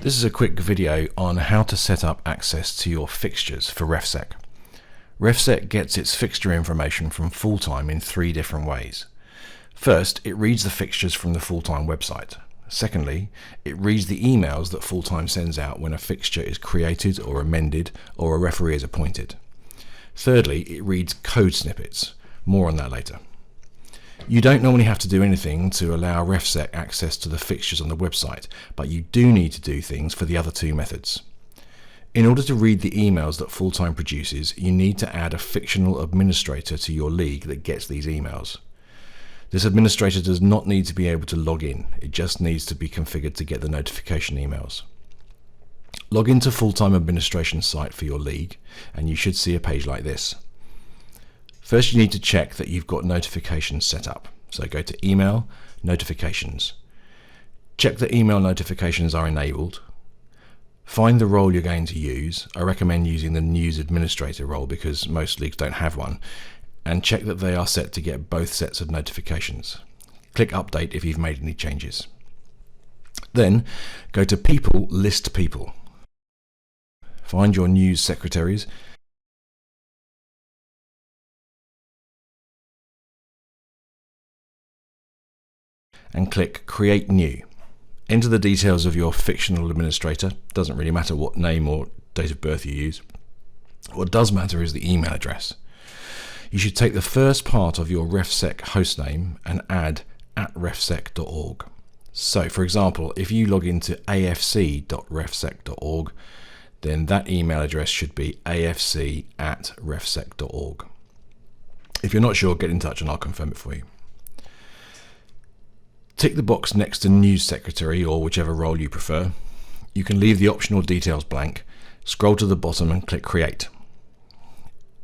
This is a quick video on how to set up access to your fixtures for Refsec. Refsec gets its fixture information from Fulltime in three different ways. First, it reads the fixtures from the Fulltime website. Secondly, it reads the emails that Fulltime sends out when a fixture is created or amended or a referee is appointed. Thirdly, it reads code snippets. More on that later. You don't normally have to do anything to allow Refsec access to the fixtures on the website, but you do need to do things for the other two methods. In order to read the emails that Fulltime produces, you need to add a fictional administrator to your league that gets these emails. This administrator does not need to be able to log in, it just needs to be configured to get the notification emails. Log into Fulltime administration site for your league, and you should see a page like this. First, you need to check that you've got notifications set up. So go to Email, Notifications. Check that email notifications are enabled. Find the role you're going to use. I recommend using the News Administrator role because most leagues don't have one. And check that they are set to get both sets of notifications. Click Update if you've made any changes. Then go to People, List People. Find your news secretaries. And click Create New. Enter the details of your fictional administrator. Doesn't really matter what name or date of birth you use. What does matter is the email address. You should take the first part of your Refsec hostname and add @refsec.org. So, for example, if you log into afc.refsec.org, then that email address should be afc@refsec.org. If you're not sure, get in touch and I'll confirm it for you. Tick the box next to News Secretary or whichever role you prefer. You can leave the optional details blank, scroll to the bottom and click Create.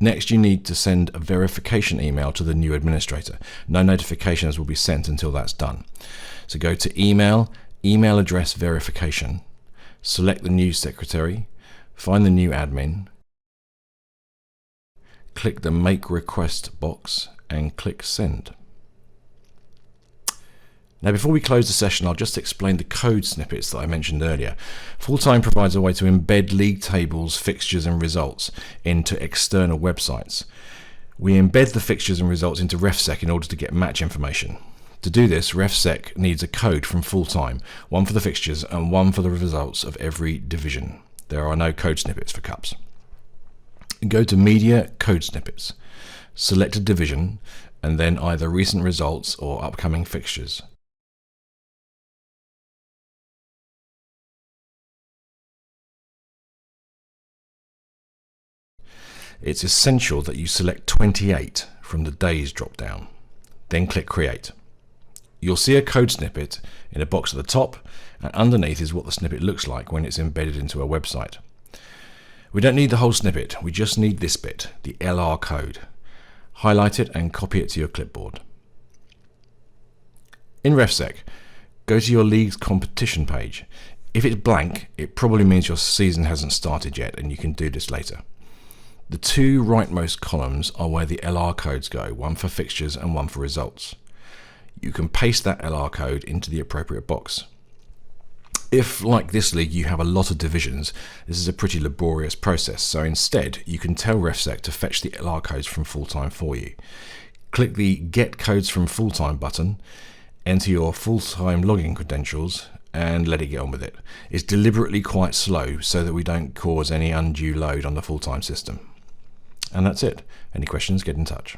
Next, you need to send a verification email to the new administrator. No notifications will be sent until that's done. So go to Email, Email Address Verification, select the News Secretary, find the new admin, click the Make Request box and click Send. Now, before we close the session, I'll just explain the code snippets that I mentioned earlier. Fulltime provides a way to embed league tables, fixtures and results into external websites. We embed the fixtures and results into Refsec in order to get match information. To do this, Refsec needs a code from Fulltime, one for the fixtures and one for the results of every division. There are no code snippets for cups. Go to Media, Code Snippets. Select a division and then either recent results or upcoming fixtures. It's essential that you select 28 from the days drop-down. Then click Create. You'll see a code snippet in a box at the top, and underneath is what the snippet looks like when it's embedded into a website. We don't need the whole snippet, we just need this bit, the LR code. Highlight it and copy it to your clipboard. In Refsec, go to your league's competition page. If it's blank, it probably means your season hasn't started yet and you can do this later. The two rightmost columns are where the LR codes go, one for fixtures and one for results. You can paste that LR code into the appropriate box. If, like this league, you have a lot of divisions, this is a pretty laborious process, so instead you can tell Refsec to fetch the LR codes from Fulltime for you. Click the Get Codes from Fulltime button, enter your Fulltime login credentials, and let it get on with it. It's deliberately quite slow so that we don't cause any undue load on the Fulltime system. And that's it. Any questions, get in touch.